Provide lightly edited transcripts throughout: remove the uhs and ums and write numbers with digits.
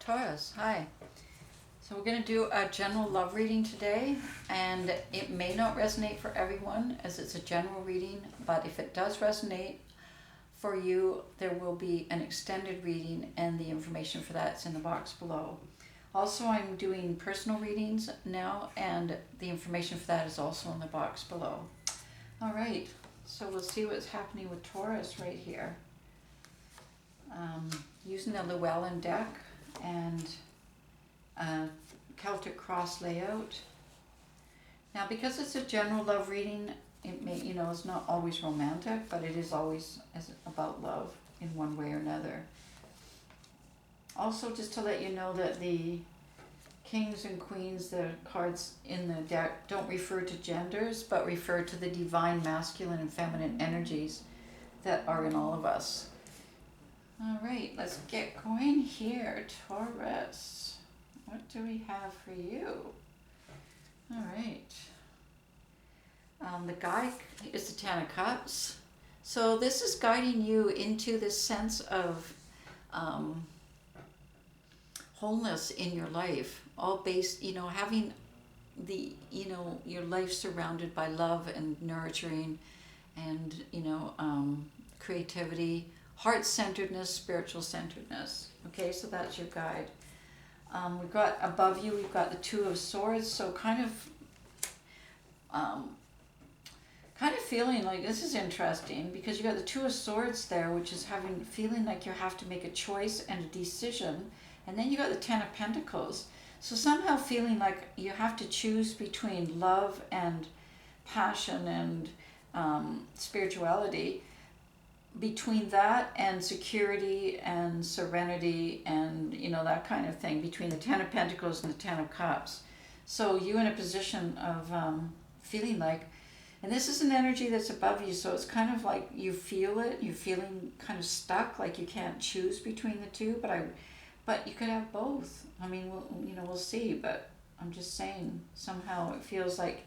Taurus, hi. So we're going to do a general love reading today, and it may not resonate for everyone as it's a general reading, but if it does resonate for you, there will be an extended reading, and the information for that is in the box below. Also, I'm doing personal readings now, and the information for that is also in the box below. All right, so we'll see what's happening with Taurus right here. Using the Llewellyn deck and Celtic cross layout. Now, because it's a general love reading, it may, it's not always romantic, but it is always about love in one way or another. Also, just to let you know that the kings and queens, the cards in the deck, don't refer to genders, but refer to the divine masculine and feminine energies that are in all of us. All right, let's get going here, Taurus. What do we have for you? All right. The guide is the Ten of Cups. So this is guiding you into this sense of wholeness in your life, all based, having the, your life surrounded by love and nurturing and, creativity, heart-centeredness, spiritual centeredness. Okay, so that's your guide. We've got above you, we've got the Two of Swords, so kind of feeling like this is interesting because you got the Two of Swords there, which is feeling like you have to make a choice and a decision, and then you got the Ten of Pentacles. So somehow feeling like you have to choose between love and passion and spirituality, between that and security and serenity and that kind of thing, between the Ten of Pentacles and the Ten of Cups. So you in a position of feeling like, and this is an energy that's above you, so it's kind of like you feel it, you're feeling kind of stuck, like you can't choose between the two, but you could have both. I mean, we'll see, but I'm just saying somehow it feels like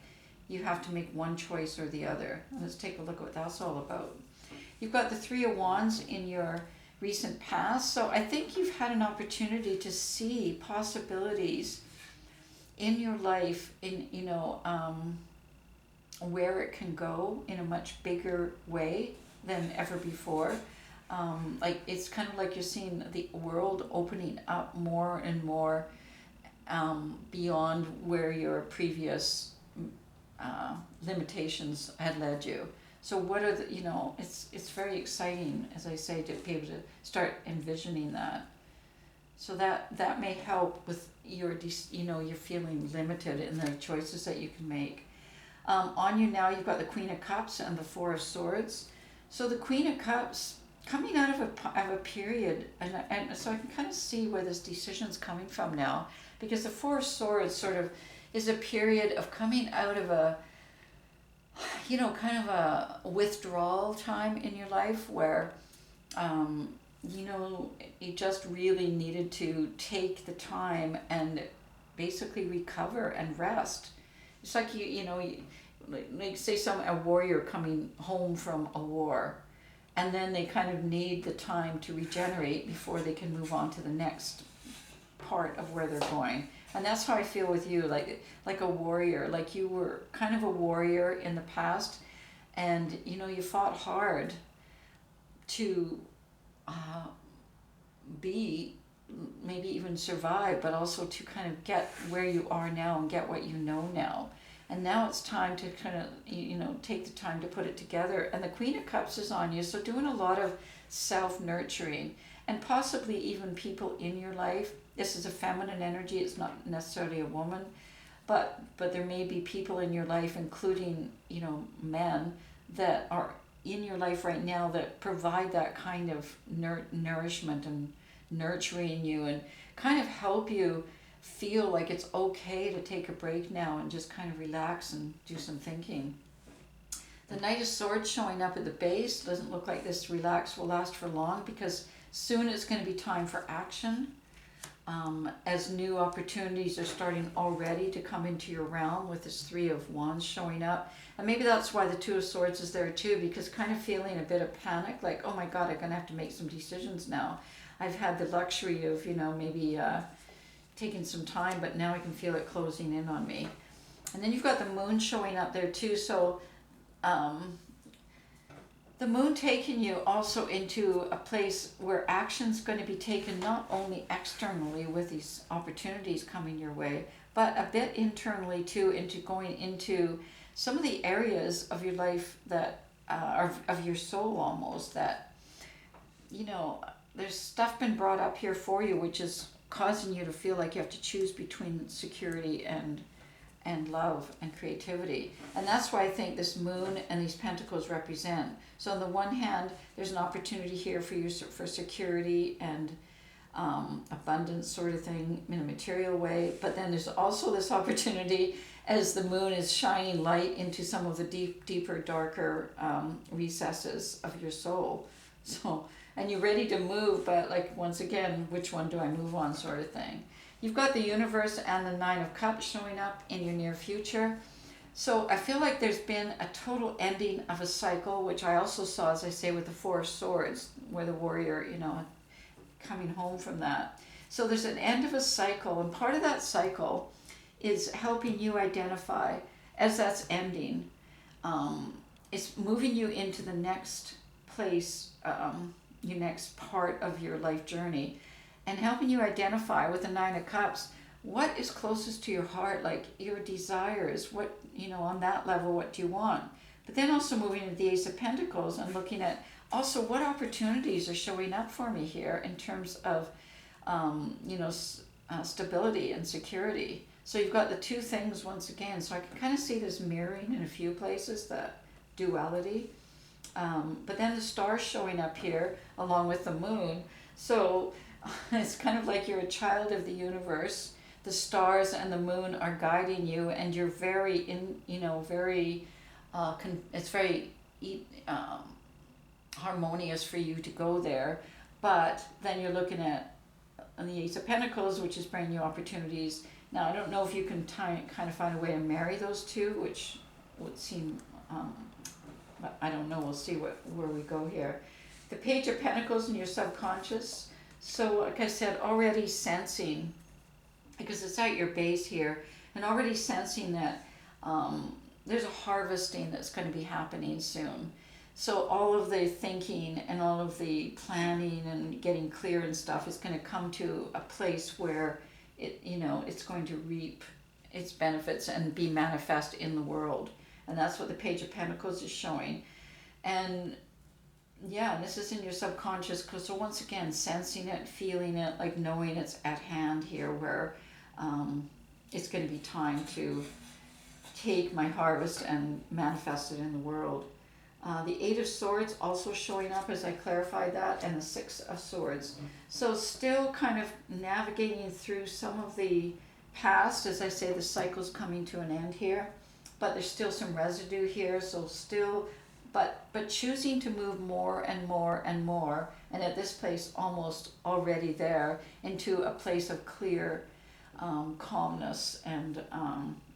you have to make one choice or the other. Let's take a look at what that's all about. You've got the Three of Wands in your recent past, so I think you've had an opportunity to see possibilities in your life, in where it can go in a much bigger way than ever before. Like it's kind of like you're seeing the world opening up more and more beyond where your previous limitations had led you. So what are the, it's very exciting, as I say, to be able to start envisioning that. So that may help with your, you're feeling limited in the choices that you can make. On you now, you've got the Queen of Cups and the Four of Swords. So the Queen of Cups, coming out of a period, and so I can kind of see where this decision's coming from now, because the Four of Swords sort of is a period of coming out of a, kind of a withdrawal time in your life where, you just really needed to take the time and basically recover and rest. It's like like say a warrior coming home from a war, and then they kind of need the time to regenerate before they can move on to the next part of where they're going. And that's how I feel with you, like a warrior, like you were kind of a warrior in the past, and you fought hard to be, maybe even survive, but also to kind of get where you are now and get what you know now. And now it's time to kind of, take the time to put it together. And the Queen of Cups is on you, so doing a lot of self-nurturing, and possibly even people in your life. This is a feminine energy, it's not necessarily a woman, but there may be people in your life, including, men, that are in your life right now that provide that kind of nourishment and nurturing you and kind of help you feel like it's okay to take a break now and just kind of relax and do some thinking. The Knight of Swords showing up at the base. Doesn't look like this relax will last for long, because soon it's going to be time for action. As new opportunities are starting already to come into your realm with this Three of Wands showing up. And maybe that's why the Two of Swords is there too, because kind of feeling a bit of panic, like, oh my God, I'm going to have to make some decisions now. I've had the luxury of, maybe taking some time, but now I can feel it closing in on me. And then you've got the moon showing up there too. So the moon taking you also into a place where action's going to be taken not only externally with these opportunities coming your way, but a bit internally too, into going into some of the areas of your life that are of your soul almost, that, there's stuff been brought up here for you, which is causing you to feel like you have to choose between security and love and creativity. And that's why I think this moon and these pentacles represent. So on the one hand, there's an opportunity here for you for security and abundance sort of thing in a material way. But then there's also this opportunity as the moon is shining light into some of the deeper, darker recesses of your soul. So, and you're ready to move, but like, once again, which one do I move on sort of thing. You've got the universe and the Nine of Cups showing up in your near future. So I feel like there's been a total ending of a cycle, which I also saw, as I say, with the Four of Swords, where the warrior, coming home from that. So there's an end of a cycle, and part of that cycle is helping you identify, as that's ending, it's moving you into the next place, your next part of your life journey, and helping you identify with the Nine of Cups what is closest to your heart, like your desires, what, on that level, what do you want? But then also moving into the Ace of Pentacles and looking at also what opportunities are showing up for me here in terms of, stability and security. So you've got the two things once again. So I can kind of see this mirroring in a few places, that duality. But then the stars showing up here along with the moon. So it's kind of like you're a child of the universe. The stars and the moon are guiding you, and you're very it's very harmonious for you to go there. But then you're looking at the Ace of Pentacles, which is bringing you opportunities. Now, I don't know if you can kind of find a way to marry those two, which would seem, but I don't know. We'll see where we go here. The Page of Pentacles in your subconscious. So, like I said, already sensing, because it's at your base here, and already sensing that there's a harvesting that's going to be happening soon. So all of the thinking and all of the planning and getting clear and stuff is going to come to a place where it's going to reap its benefits and be manifest in the world. And that's what the Page of Pentacles is showing. And yeah, this is in your subconscious, so once again, sensing it, feeling it, like knowing it's at hand here, where it's going to be time to take my harvest and manifest it in the world. The Eight of Swords also showing up as I clarified that, and the Six of Swords. So still kind of navigating through some of the past, as I say, the cycle's coming to an end here, but there's still some residue here, so still, but choosing to move more and more and more, and at this place almost already there, into a place of clear calmness, and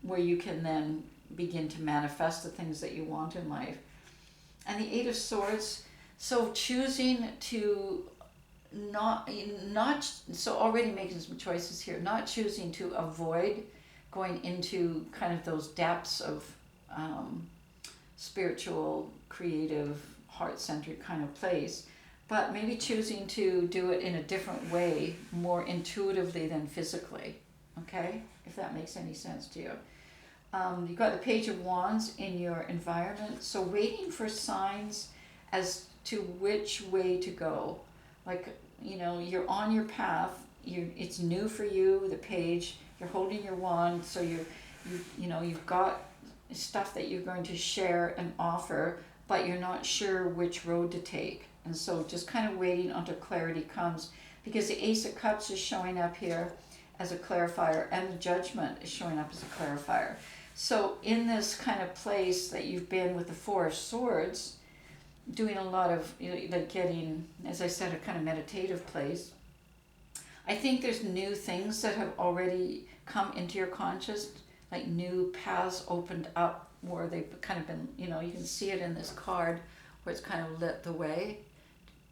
where you can then begin to manifest the things that you want in life. And the Eight of Swords, so choosing to not, so already making some choices here, not choosing to avoid going into kind of those depths of spiritual, creative, heart-centered kind of place, but maybe choosing to do it in a different way, more intuitively than physically, okay? If that makes any sense to you. You've got the Page of Wands in your environment, so waiting for signs as to which way to go. Like, you're on your path, it's new for you, the page, you're holding your wand, so you've got stuff that you're going to share and offer, but you're not sure which road to take. And so just kind of waiting until clarity comes, because the Ace of Cups is showing up here as a clarifier, and the Judgment is showing up as a clarifier. So in this kind of place that you've been with the Four of Swords, doing a lot of, like getting, as I said, a kind of meditative place, I think there's new things that have already come into your conscious, like new paths opened up where they've kind of been, you can see it in this card where it's kind of lit the way.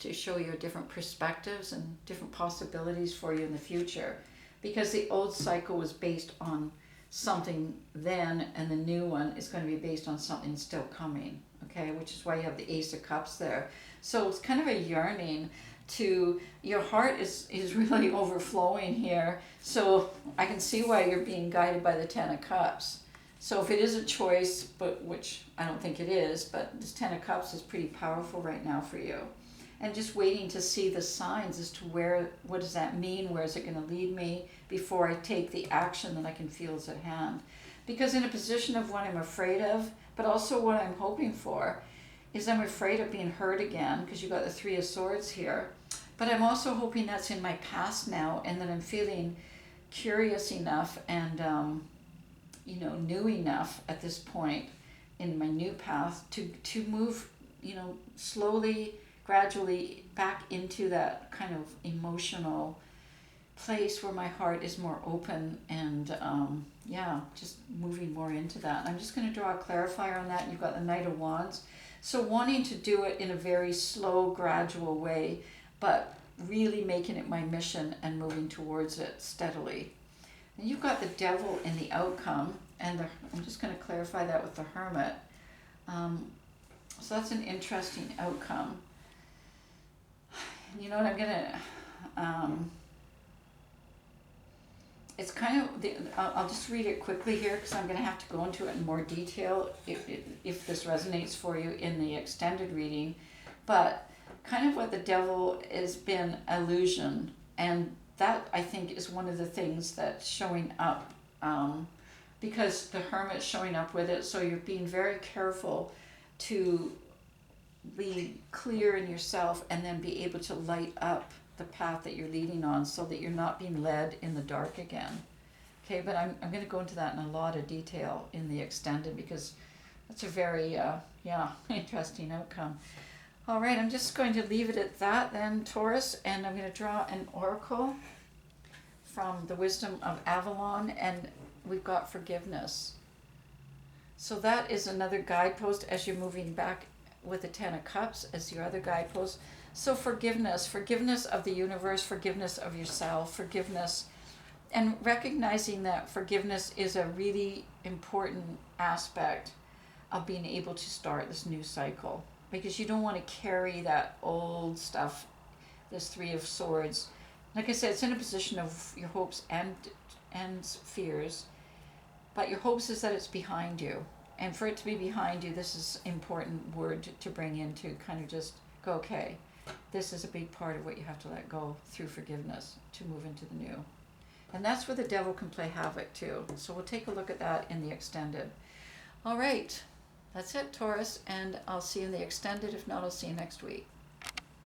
to show you different perspectives and different possibilities for you in the future. Because the old cycle was based on something then, and the new one is going to be based on something still coming, okay? Which is why you have the Ace of Cups there. So it's kind of a yearning to, your heart is really overflowing here. So I can see why you're being guided by the Ten of Cups. So if it is a choice, but which I don't think it is, but this Ten of Cups is pretty powerful right now for you. And just waiting to see the signs as to what does that mean? Where is it going to lead me before I take the action that I can feel is at hand? Because in a position of what I'm afraid of, but also what I'm hoping for, is I'm afraid of being hurt again, because you got the Three of Swords here. But I'm also hoping that's in my past now, and that I'm feeling curious enough and new enough at this point in my new path to move, slowly, gradually back into that kind of emotional place where my heart is more open and just moving more into that. I'm just going to draw a clarifier on that. You've got the Knight of Wands. So wanting to do it in a very slow, gradual way, but really making it my mission and moving towards it steadily. And you've got the Devil in the outcome, and I'm just going to clarify that with the Hermit. So that's an interesting outcome. You know what I'm going to... it's kind of, I'll just read it quickly here because I'm going to have to go into it in more detail if this resonates for you in the extended reading. But kind of what the Devil has been illusion, and that I think is one of the things that's showing up, because the Hermit's showing up with it. So you're being very careful to be clear in yourself and then be able to light up the path that you're leading on, so that you're not being led in the dark again. Okay, but I'm going to go into that in a lot of detail in the extended, because that's a very interesting outcome. All right, I'm just going to leave it at that then, Taurus, and I'm going to draw an oracle from the Wisdom of Avalon, and we've got forgiveness. So that is another guidepost as you're moving back with the Ten of Cups as your other guidepost. So forgiveness of the universe, forgiveness of yourself, forgiveness, and recognizing that forgiveness is a really important aspect of being able to start this new cycle. Because you don't want to carry that old stuff, this Three of Swords. Like I said, it's in a position of your hopes and fears, but your hopes is that it's behind you. And for it to be behind you, this is an important word to bring in, to kind of just go, okay, this is a big part of what you have to let go through forgiveness to move into the new. And that's where the Devil can play havoc too. So we'll take a look at that in the extended. All right, that's it, Taurus, and I'll see you in the extended. If not, I'll see you next week.